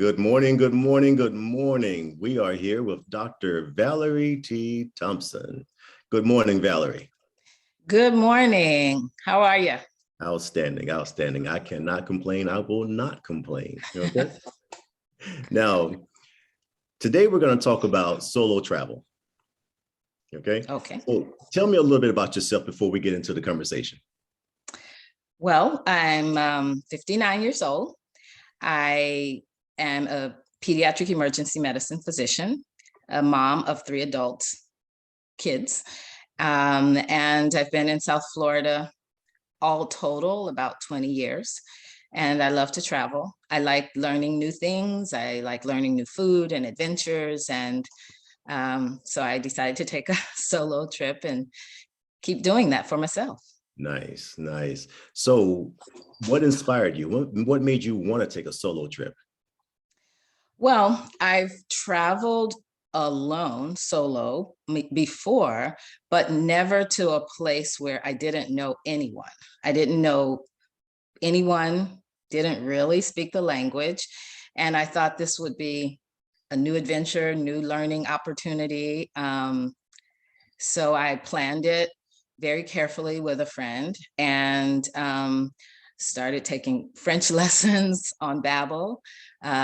Good morning, good morning, good morning. We are here with Dr. Valerie T. Thompson. Good morning, Valerie. Good morning. How are you? Outstanding, outstanding. I cannot complain. I will not complain. Okay. Now, today we're going to talk about solo travel. Okay. Okay. So tell me a little bit about yourself before we get into the conversation. Well, I'm 59 years old. I am a pediatric emergency medicine physician, a mom of 3 adult kids, and I've been in South Florida all total about 20 years. And I love to travel. I like learning new things. I like learning new food and adventures. And so I decided to take a solo trip and keep doing that for myself. Nice, nice. So what inspired you? What made you want to take a solo trip? Well, I've traveled alone, solo, before, but never to a place where I didn't know anyone. I didn't know anyone, didn't really speak the language. And I thought this would be a new adventure, new learning opportunity. So I planned it very carefully with a friend and started taking French lessons on Babbel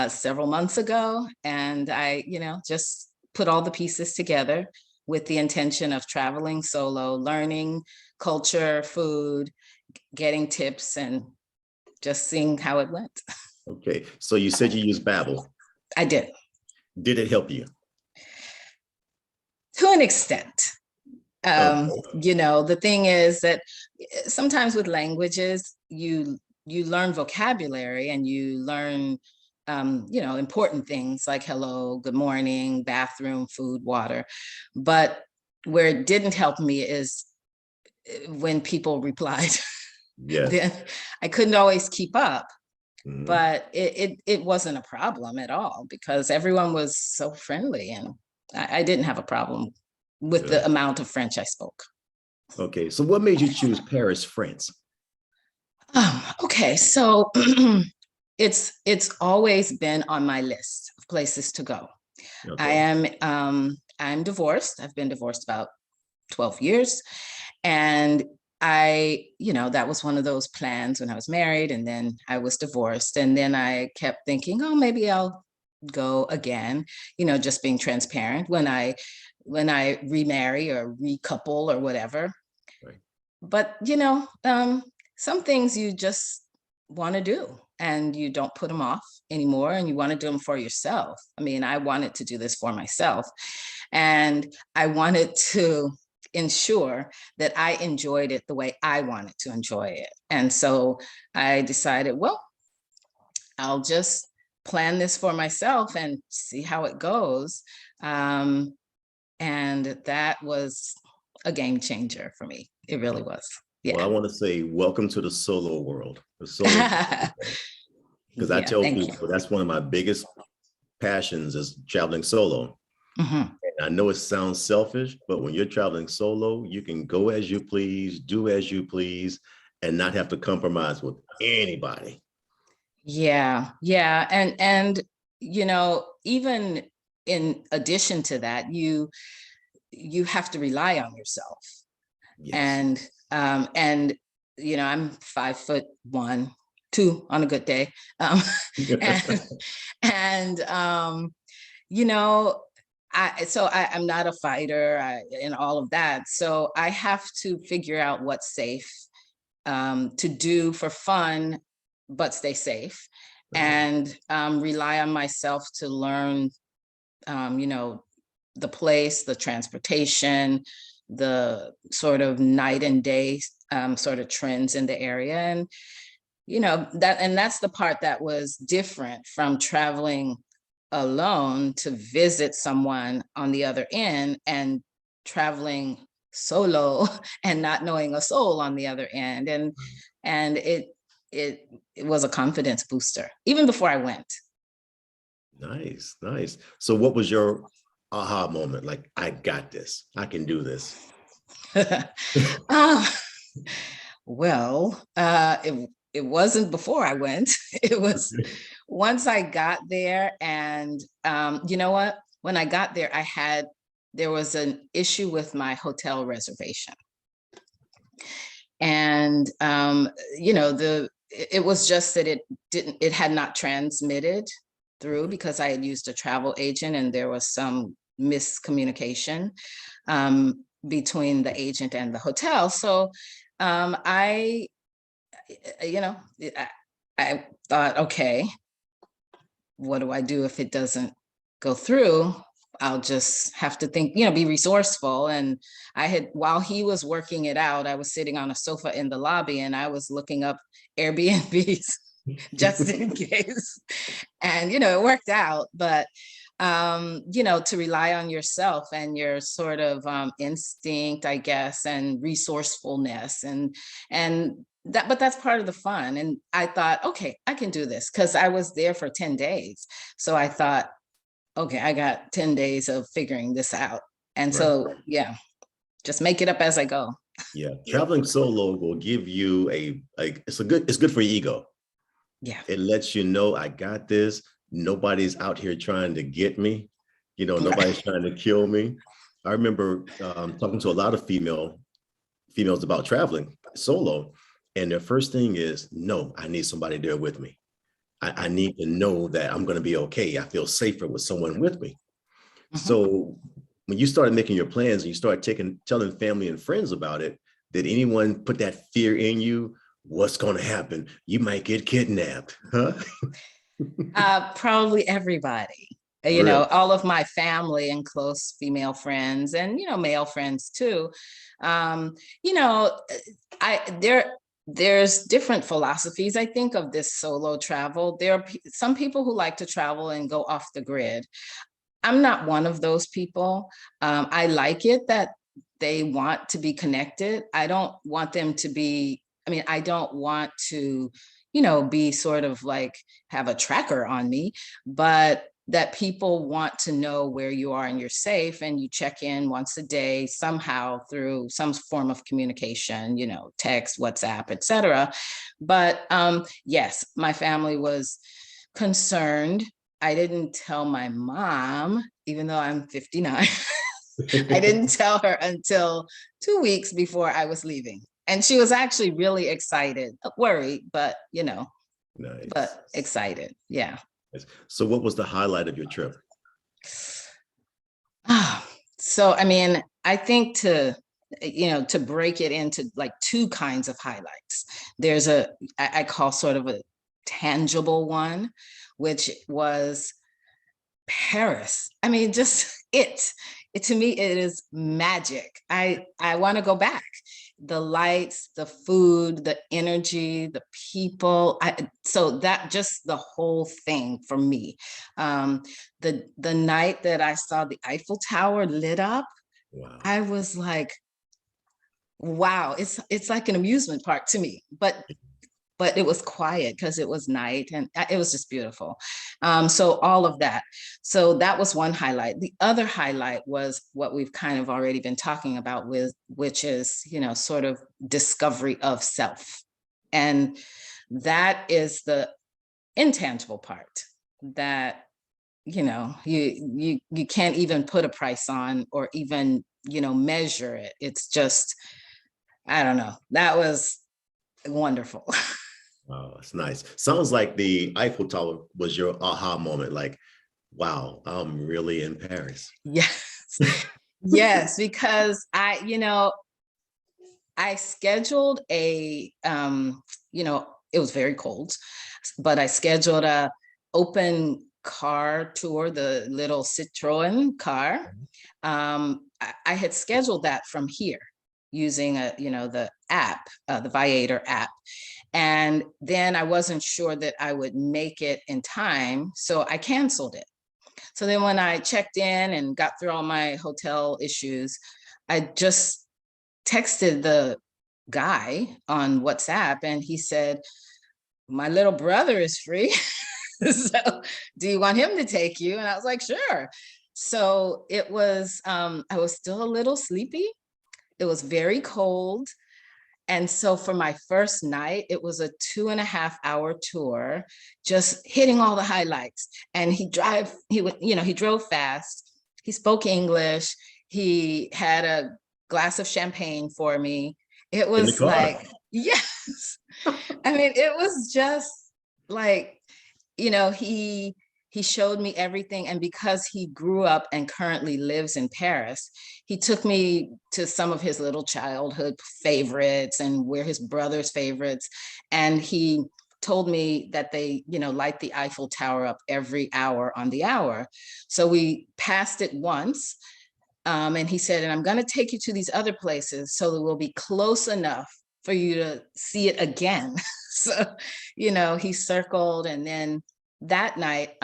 several months ago. And I, just put all the pieces together with the intention of traveling solo, learning culture, food, getting tips, and just seeing how it went. Okay, so you said you used Babbel. I did. Did it help you? To an extent. Okay. The thing is that sometimes with languages, you learn vocabulary and you learn, important things like hello, good morning, bathroom, food, water. But where it didn't help me is when people replied. Yes. Then I couldn't always keep up. Mm-hmm. But it wasn't a problem at all because everyone was so friendly and I didn't have a problem with Good. the amount of French I spoke. Okay, so what made you choose Paris, France? Okay, so it's always been on my list of places to go. Okay. I'm divorced. I've been divorced about 12 years. And that was one of those plans when I was married and then I was divorced. And then I kept thinking, oh, maybe I'll go again, just being transparent when I remarry or recouple or whatever. Right. But, some things you just want to do and you don't put them off anymore and you want to do them for yourself. I mean, I wanted to do this for myself and I wanted to ensure that I enjoyed it the way I wanted to enjoy it. And so I decided, well, I'll just plan this for myself and see how it goes. And that was a game changer for me. It really was. Yeah. Well, I want to say welcome to the solo world. The solo because I tell people that's one of my biggest passions is traveling solo. Mm-hmm. And I know it sounds selfish, but when you're traveling solo, you can go as you please, do as you please, and not have to compromise with anybody. Yeah. And even in addition to that, you have to rely on yourself. Yes. And I'm 5'1", 2 on a good day. I'm not a fighter and all of that. So I have to figure out what's safe to do for fun, but stay safe, and rely on myself to learn, the place, the transportation, the sort of night and day sort of trends in the area. And, that's the part that was different from traveling alone to visit someone on the other end and traveling solo and not knowing a soul on the other end. And it was a confidence booster even before I went. Nice, nice. So what was your aha moment? Like, I got this, I can do this. Well, it wasn't before I went. It was once I got there, and you know what? When I got there, there was an issue with my hotel reservation. And it was just that it had not transmitted through because I had used a travel agent, and there was some miscommunication between the agent and the hotel. So I thought, okay, what do I do if it doesn't go through? I'll just have to think, be resourceful. And while he was working it out, I was sitting on a sofa in the lobby, and I was looking up Airbnbs just in case. And, it worked out. But, to rely on yourself and your sort of instinct, I guess, and resourcefulness. But that's part of the fun. And I thought, okay, I can do this, because I was there for 10 days. So I thought, okay, I got 10 days of figuring this out. And so, yeah, just make it up as I go. Yeah. Traveling solo will give you it's good for your ego. Yeah. It lets you know, I got this. Nobody's out here trying to get me. Nobody's trying to kill me. I remember talking to a lot of females about traveling solo. And their first thing is, no, I need somebody there with me. I need to know that I'm going to be okay. I feel safer with someone with me. Mm-hmm. So when you started making your plans and you started telling family and friends about it, did anyone put that fear in you? What's going to happen? You might get kidnapped, huh? Probably everybody. Really? All of my family and close female friends, and male friends too. There's different philosophies, I think, of this solo travel. There are some people who like to travel and go off the grid. I'm not one of those people. I like it that they want to be connected. I don't want them to be, I don't want to, be sort of like have a tracker on me, but that people want to know where you are and you're safe, and you check in once a day somehow through some form of communication, text, WhatsApp, etc. But yes, my family was concerned. I didn't tell my mom, even though I'm 59. I didn't tell her until 2 weeks before I was leaving. And she was actually really excited, worried, but, nice. But excited. Yeah. So what was the highlight of your trip? So, I think to break it into like two kinds of highlights. There's I call sort of a tangible one, which was Paris. Just to me, it is magic. I want to go back. The lights, the food, the energy, the people. So that just the whole thing for me. The night that I saw the Eiffel Tower lit up, wow. I was like, wow, it's like an amusement park to me, but it was quiet because it was night, and it was just beautiful. So all of that. So that was one highlight. The other highlight was what we've kind of already been talking about, which is, sort of discovery of self. And that is the intangible part that, you can't even put a price on or even, measure it. It's just, I don't know. That was wonderful. Oh, it's nice. Sounds like the Eiffel Tower was your aha moment. Like, wow, I'm really in Paris. Yes. Yes, because I scheduled it was very cold, but I scheduled a open car tour, the little Citroen car. I had scheduled that from here using the app, the Viator app. And then I wasn't sure that I would make it in time, so I canceled it. So then when I checked in and got through all my hotel issues, I just texted the guy on WhatsApp, and he said, my little brother is free. So do you want him to take you? And I was like, sure. So it was, I was still a little sleepy. It was very cold. And so for my first night, it was a 2.5 hour tour, just hitting all the highlights. And he drove fast. He spoke English. He had a glass of champagne for me. It was like, yes. I mean, it was just like, he showed me everything. And because he grew up and currently lives in Paris, he took me to some of his little childhood favorites and where his brother's favorites. And he told me that they, light the Eiffel Tower up every hour on the hour. So we passed it once. And he said, and I'm going to take you to these other places so that we'll be close enough for you to see it again. So, he circled. And then that night,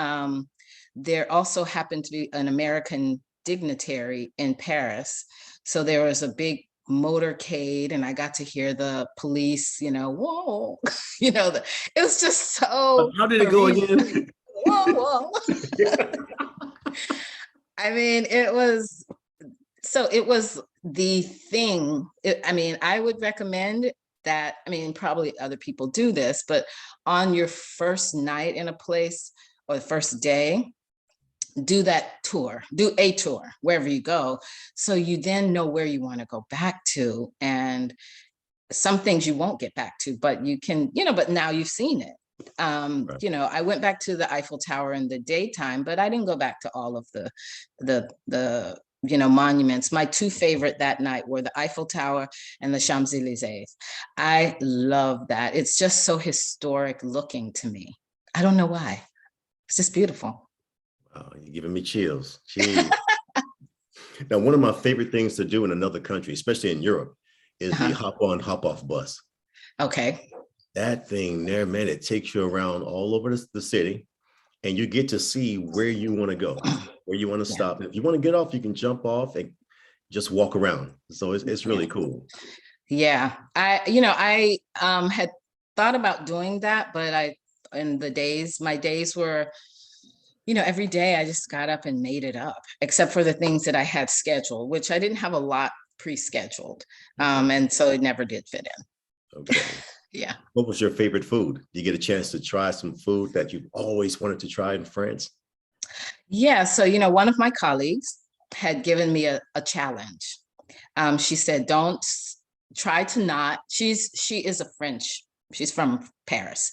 there also happened to be an American dignitary in Paris. So there was a big motorcade and I got to hear the police, whoa, it was just so. How did it go again? Whoa, whoa. I mean, it was the thing. I would recommend that. Probably other people do this, but on your first night in a place or the first day, do a tour wherever you go. So you then know where you want to go back to, and some things you won't get back to, but you can, but now you've seen it. Right. I went back to the Eiffel Tower in the daytime, but I didn't go back to all of the monuments. My two favorite that night were the Eiffel Tower and the Champs-Élysées. I love that. It's just so historic looking to me. I don't know why. It's just beautiful. Wow, you're giving me chills. Now, one of my favorite things to do in another country, especially in Europe, is the hop on, hop off bus. Okay. That thing there, man, it takes you around all over the city, and you get to see where you want to go, where you want to stop. And if you want to get off, you can jump off and just walk around. So it's really cool. Yeah, I had thought about doing that, but my days were, every day I just got up and made it up, except for the things that I had scheduled, which I didn't have a lot pre-scheduled. And so it never did fit in. Okay. Yeah. What was your favorite food? Did you get a chance to try some food that you've always wanted to try in France? Yeah. So, one of my colleagues had given me a challenge. She said, don't try to not, she is she's from Paris.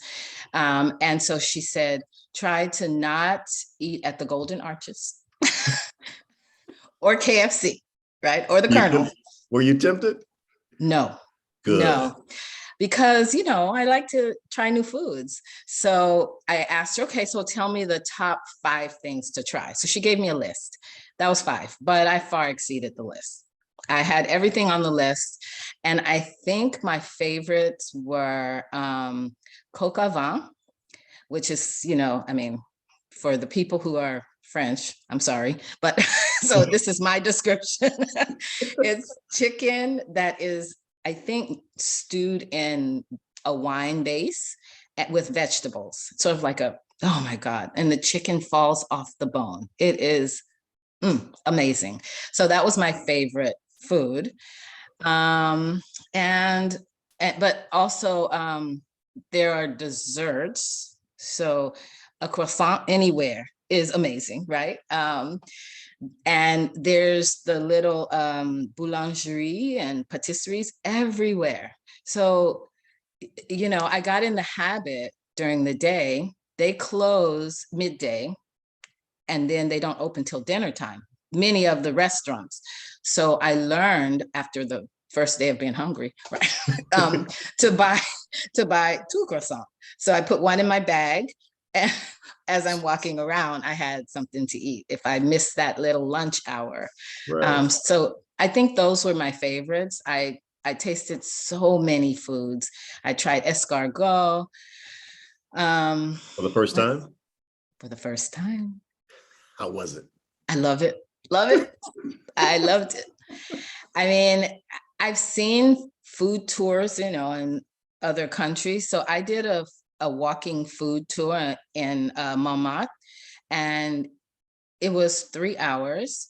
And so she said, try to not eat at the Golden Arches or KFC, right? Or the Colonel. Were you tempted? No. Good. No. Because, I like to try new foods. So I asked her, okay, so tell me the top 5 things to try. So she gave me a list. That was 5, but I far exceeded the list. I had everything on the list. And I think my favorites were coq au vin, which is, for the people who are French, I'm sorry, but so this is my description. It's chicken that is, I think, stewed in a wine base with vegetables, sort of like oh my God. And the chicken falls off the bone. It is amazing. So that was my favorite food. But also there are desserts. So a croissant anywhere is amazing, right? And there's the little boulangerie and patisseries everywhere. So, I got in the habit during the day. They close midday and then they don't open till dinner time, many of the restaurants. So I learned after the first day of being hungry, right, to buy 2 croissants. So I put one in my bag, and as I'm walking around, I had something to eat if I missed that little lunch hour. Right. So I think those were my favorites. I tasted so many foods. I tried escargot. For the first time? For the first time. How was it? I love it. Love it. I loved it. I mean, I've seen food tours, in other countries. So I did a walking food tour in Nomad, and it was 3 hours.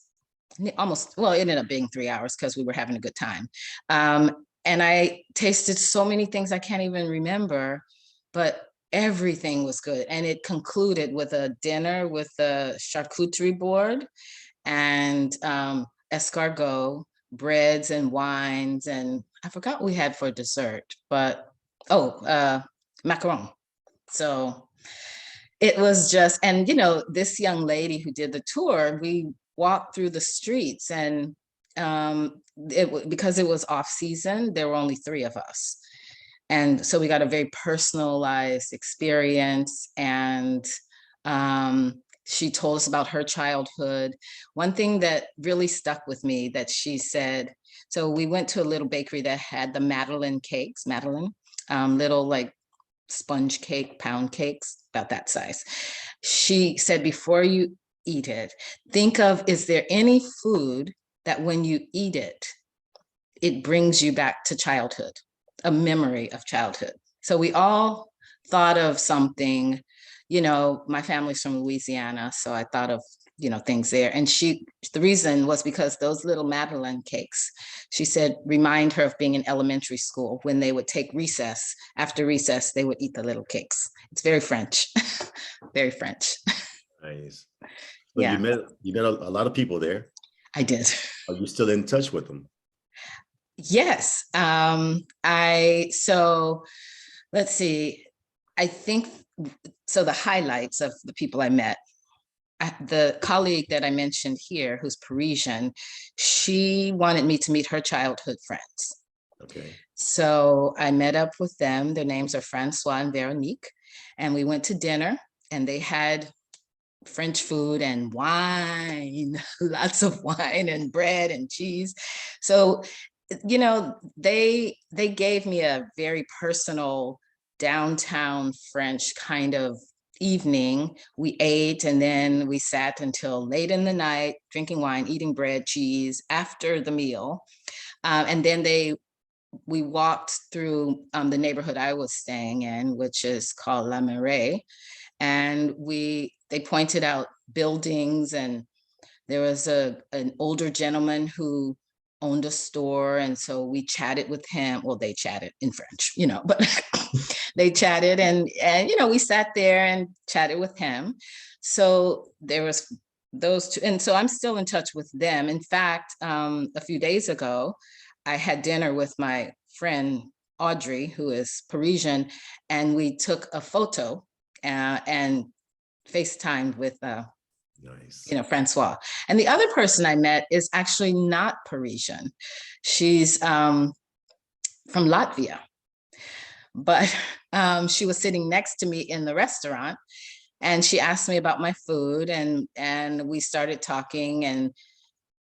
It ended up being 3 hours because we were having a good time. And I tasted so many things I can't even remember, but everything was good. And it concluded with a dinner with a charcuterie board and escargot, breads and wines. And I forgot what we had for dessert, but macaron. So it was just, and this young lady who did the tour, we walked through the streets, and because it was off season, there were only 3 of us. And so we got a very personalized experience. And she told us about her childhood. One thing that really stuck with me that she said, so we went to a little bakery that had the Madeleine cakes, little like sponge cake, pound cakes, about that size. She said, before you eat it, think of, is there any food that when you eat it, it brings you back to childhood, a memory of childhood? So we all thought of something, my family's from Louisiana, so I thought of, things there. And the reason was because those little Madeleine cakes, she said, remind her of being in elementary school when they would take recess. After recess, they would eat the little cakes. It's very French, very French. Nice. So yeah. You met a lot of people there. I did. Are you still in touch with them? Yes. So let's see. I think, so the highlights of the people I met, the colleague that I mentioned here, who's Parisian, she wanted me to meet her childhood friends. Okay. So I met up with them. Their names are Francois and Veronique. And we went to dinner, and they had French food and wine, lots of wine and bread and cheese. So, they gave me a very personal downtown French kind of evening. We ate, and then we sat until late in the night, drinking wine, eating bread, cheese after the meal. And then we walked through the neighborhood I was staying in, which is called La Marais. And they pointed out buildings, and there was an older gentleman who owned a store. And so we chatted with him. Well, they chatted in French, but they chatted, and we sat there and chatted with him. So there was those 2. And so I'm still in touch with them. In fact, a few days ago, I had dinner with my friend, Audrey, who is Parisian, and we took a photo and FaceTimed with nice. Francois. And the other person I met is actually not Parisian. She's from Latvia, but she was sitting next to me in the restaurant, and she asked me about my food, and we started talking, and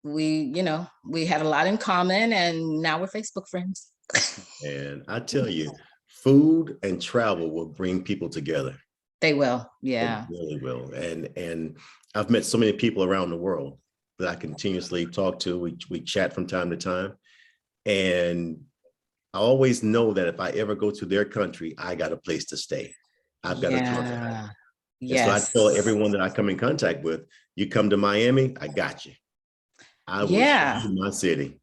we had a lot in common, and now we're Facebook friends. And I tell you, food and travel will bring people together. They will. Yeah. They really will. And I've met so many people around the world that I continuously talk to. We chat from time to time. And I always know that if I ever go to their country, I got a place to stay. I've got a contact. Yes. And so I tell everyone that I come in contact with, you come to Miami, I got you. I will show you my city.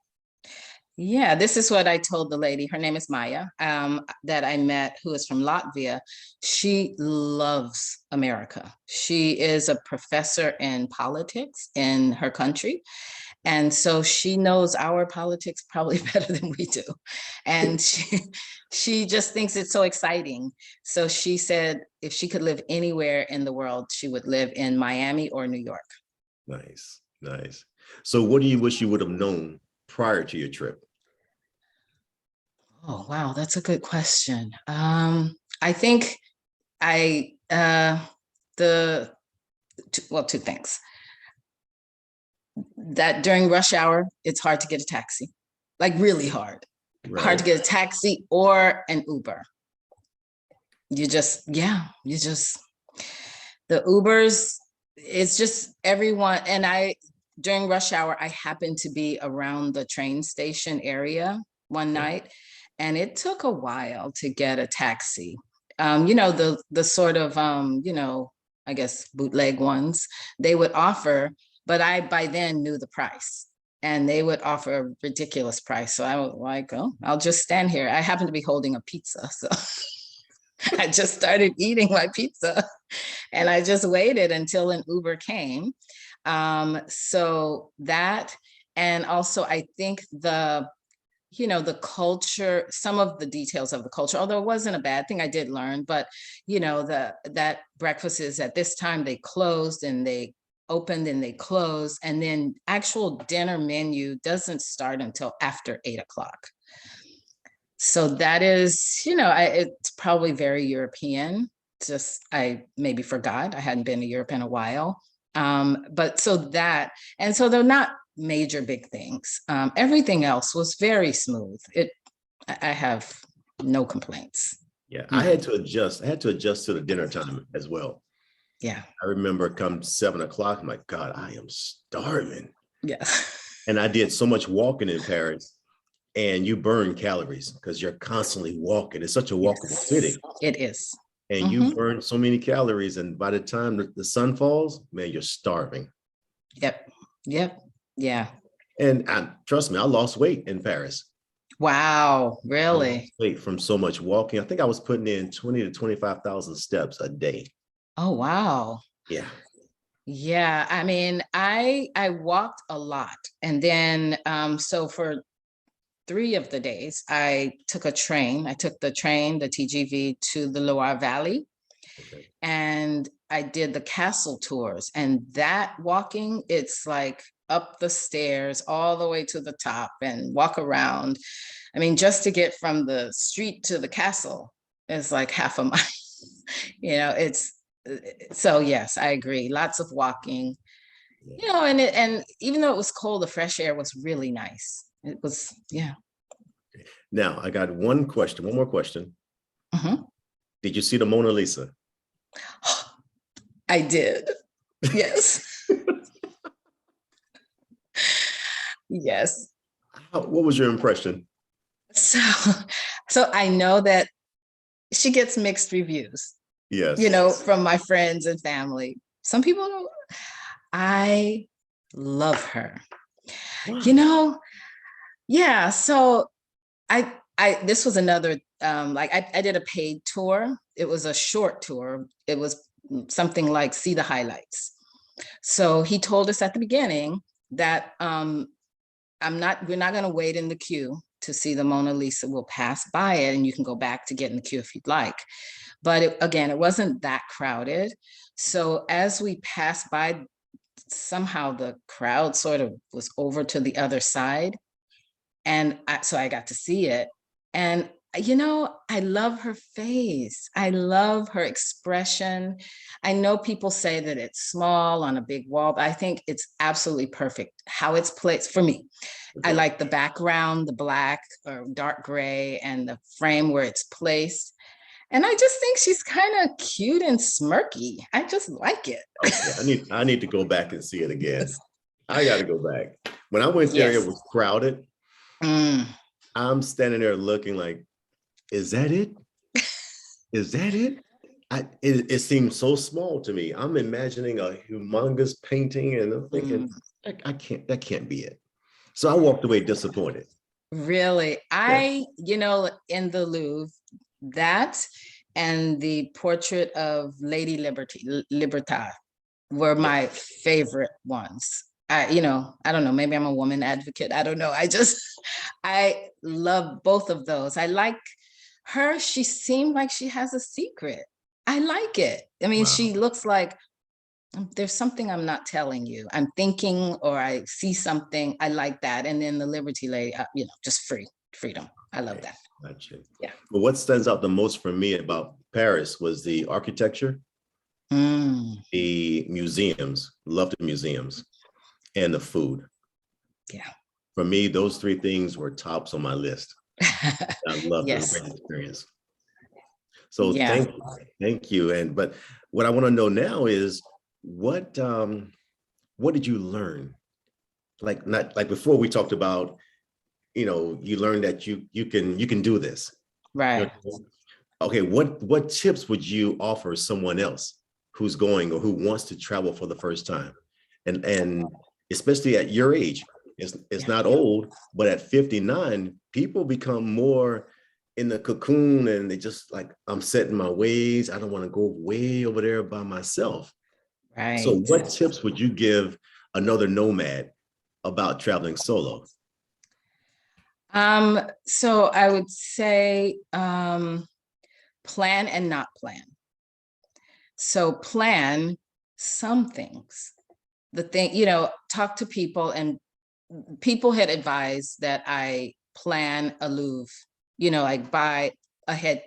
Yeah, this is what I told the lady. Her name is Maya, that I met, who is from Latvia. She loves America. She is a professor in politics in her country. And so she knows our politics probably better than we do. And she just thinks it's so exciting. So she said if she could live anywhere in the world, she would live in Miami or New York. Nice, nice. So what do you wish you would have known prior to your trip? Oh, wow, that's a good question. I think two things. That during rush hour, it's hard to get a taxi, like really hard. Right. Hard to get a taxi or an Uber. The Ubers, it's just everyone. And during rush hour, I happened to be around the train station area one night, and it took a while to get a taxi. The sort of, I guess bootleg ones they would offer, but I by then knew the price. and they would offer a ridiculous price. So I was like, oh, I'll just stand here. I happen to be holding a pizza. So I just started eating my pizza and I just waited until an Uber came. So that, and also I think the culture, some of the details of the culture, although it wasn't a bad thing, I did learn, but that breakfast is at this time, they closed and they opened and they closed. And then actual dinner menu doesn't start until after 8 o'clock. So that is, it's probably very European. Just, I maybe forgot, I hadn't been to Europe in a while. But so that, and so they're not major big things. Everything else was very smooth. I have no complaints. Yeah, I had to adjust. I had to adjust to the dinner time as well. Yeah. I remember come 7 o'clock, I'm like, God, I am starving. Yeah. And I did so much walking in Paris, and you burn calories because you're constantly walking. It's such a walkable city. It is. And you burn so many calories. And by the time the sun falls, man, you're starving. Yep. Yeah. And trust me, I lost weight in Paris. Wow, really? Weight from so much walking. I think I was putting in 20 to 25,000 steps a day. Oh, wow. Yeah. Yeah. I mean, I walked a lot. And then, so for 3 of the days, I took a train. I took the train, the TGV, to the Loire Valley. Okay. And I did the castle tours. And that walking, it's like up the stairs all the way to the top and walk around. I mean, just to get from the street to the castle is like half a mile. So yes, I agree. Lots of walking, and even though it was cold, the fresh air was really nice. It was, yeah. Now I got one more question. Did you see the Mona Lisa? I did. Yes. Yes. What was your impression? So I know that she gets mixed reviews. Yes. From my friends and family. Some people don't. I love her. Wow. Yeah. So this was another, I did a paid tour. It was a short tour. It was something like see the highlights. So he told us at the beginning that we're not going to wait in the queue to see the Mona Lisa. We'll pass by it and you can go back to get in the queue if you'd like. But it wasn't that crowded. So as we passed by, somehow the crowd sort of was over to the other side. And so I got to see it. And, I love her face. I love her expression. I know people say that it's small on a big wall, but I think it's absolutely perfect how it's placed for me. Okay. I like the background, the black or dark gray, and the frame where it's placed. And I just think she's kind of cute and smirky. I just like it. Okay, I need to go back and see it again. I got to go back. When I went there, it was crowded. I'm standing there looking like, is that it? Is that it? It seems so small to me. I'm imagining a humongous painting and I'm thinking, that can't be it. So I walked away disappointed. Really? In the Louvre, that and the portrait of Lady Libertad were my favorite ones. I don't know, maybe I'm a woman advocate. I don't know. I love both of those. I like her. She seemed like she has a secret. I like it. I mean, wow. She looks like there's something I'm not telling you. I'm thinking, or I see something. I like that. And then the Liberty Lady, just freedom. I love that. Gotcha. Yeah. But what stands out the most for me about Paris was the architecture, the museums, love the museums, and the food. Yeah. For me, those 3 things were tops on my list. I love the great experience. So thank you. But what I want to know now is what did you learn? Like before we talked about, you learned that you can do this. Right. Okay. What tips would you offer someone else who's going or who wants to travel for the first time? And especially at your age, It's not old, but at 59, people become more in the cocoon and they just like, I'm set in my ways. I don't want to go way over there by myself. Right. So what tips would you give another nomad about traveling solo? So I would say plan and not plan. So plan some things. The thing, talk to people, and people had advised that I plan a Louvre, like buy ahead,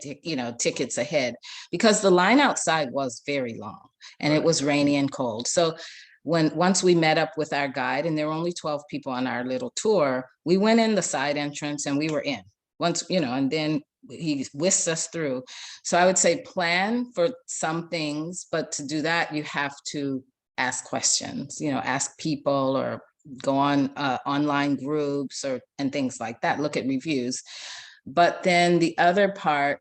tickets ahead, because the line outside was very long and it was rainy and cold. So once we met up with our guide, and there were only 12 people on our little tour, we went in the side entrance and we were in once, and then he whisked us through. So I would say plan for some things, but to do that, you have to ask questions, ask people, or go on online groups and things like that, look at reviews. But then the other part,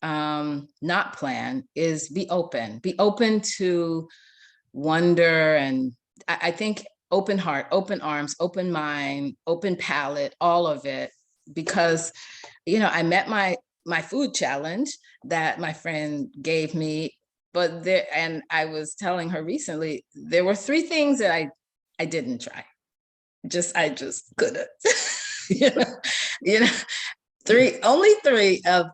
not plan, is be open to wonder. And I think open heart, open arms, open mind, open palate, all of it. Because, I met my food challenge that my friend gave me, but and I was telling her recently, there were 3 things that I didn't try. I just couldn't, only 3 of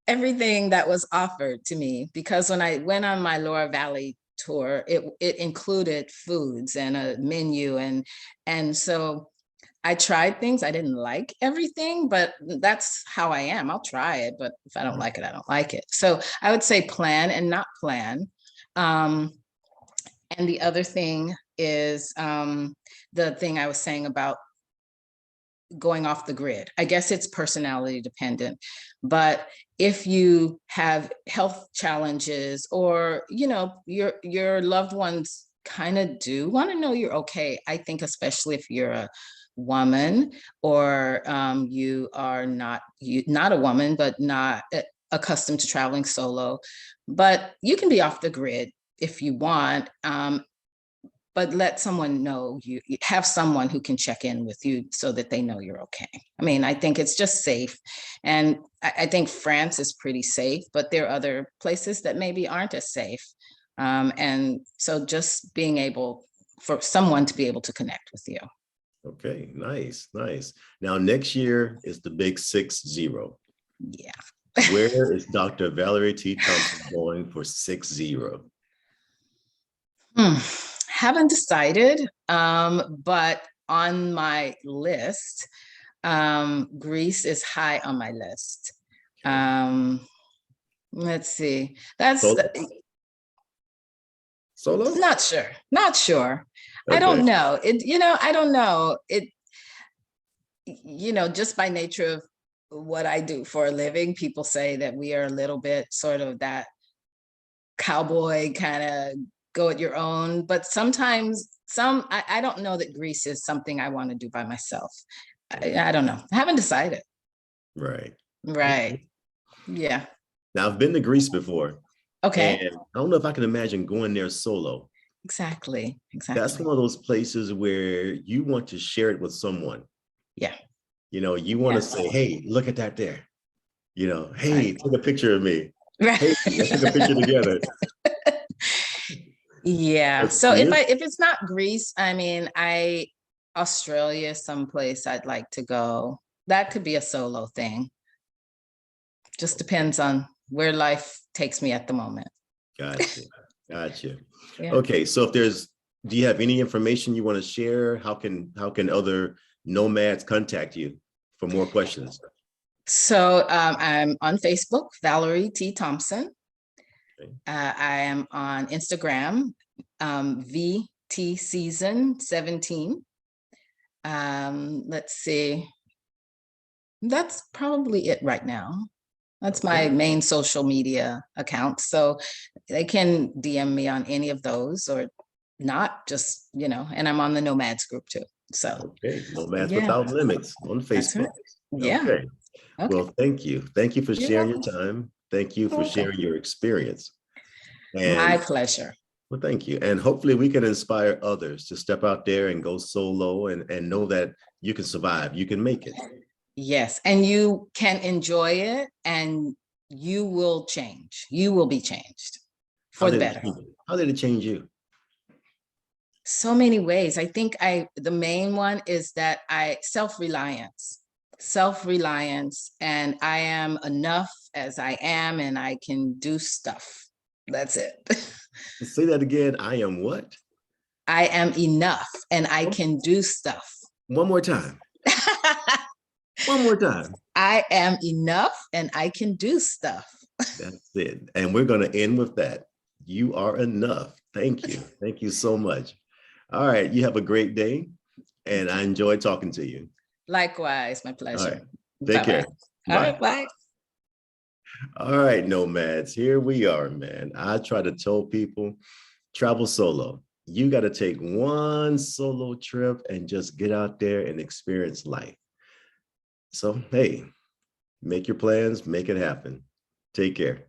everything that was offered to me. Because when I went on my Lower Valley tour, it included foods and a menu. And so I tried things. I didn't like everything, but that's how I am. I'll try it, but if I don't like it, I don't like it. So I would say plan and not plan. And the other thing is the thing I was saying about going off the grid. I guess it's personality dependent, but if you have health challenges, or, your loved ones kind of do want to know you're okay. I think especially if you're a woman, or you are not a woman, but not accustomed to traveling solo, but you can be off the grid if you want. But let someone know, you have someone who can check in with you so that they know you're okay. I mean, I think it's just safe. And I think France is pretty safe, but there are other places that maybe aren't as safe. And so just being able for someone to be able to connect with you. Okay, nice. Now, next year is the big 6-0. Yeah. Where is Dr. Valerie T. Thompson going for 6-0? Haven't decided, but on my list, Greece is high on my list. Let's see. That's solo? Not sure. Okay. I don't know. I don't know. Just by nature of what I do for a living, people say that we are a little bit sort of that cowboy kind of go at your own, but sometimes I don't know that Greece is something I want to do by myself. I don't know. I haven't decided. Right. Yeah. Now, I've been to Greece before. Okay. And I don't know if I can imagine going there solo. Exactly. That's one of those places where you want to share it with someone. Yeah. You want to say, hey, look at that there. Hey, take a picture of me. Right. Hey, let's take a picture together. Yeah. So if it's not Greece, I mean, Australia is someplace I'd like to go. That could be a solo thing. Just depends on where life takes me at the moment. Gotcha. Yeah. Okay. So do you have any information you want to share? How can other nomads contact you for more questions? So I'm on Facebook, Valerie T. Thompson. Okay. I am on Instagram, VT Season 17. Let's see. That's probably it right now. That's my main social media account. So they can DM me on any of those, or not, just, and I'm on the Nomads group too. So Nomads Without Limits on Facebook. Right. Yeah. Okay. Well, thank you. Thank you for sharing your time. Thank you for sharing your experience. And my pleasure. Well, thank you. And hopefully we can inspire others to step out there and go solo and know that you can survive, you can make it. Yes, and you can enjoy it and you will change. You will be changed for the better. How did it change you? So many ways. I think the main one is that self-reliance, and I am enough as I am, and I can do stuff. That's it. Say that again. I am what? I am enough and I can do stuff. One more time. One more time. I am enough and I can do stuff. That's it. And we're going to end with that. You are enough. Thank you. Thank you so much. All right. You have a great day. And I enjoyed talking to you. Likewise. My pleasure. All right. Take care. All right. Bye. All right, Nomads. Here we are, man. I try to tell people, travel solo. You got to take one solo trip and just get out there and experience life. So, hey, make your plans, make it happen. Take care.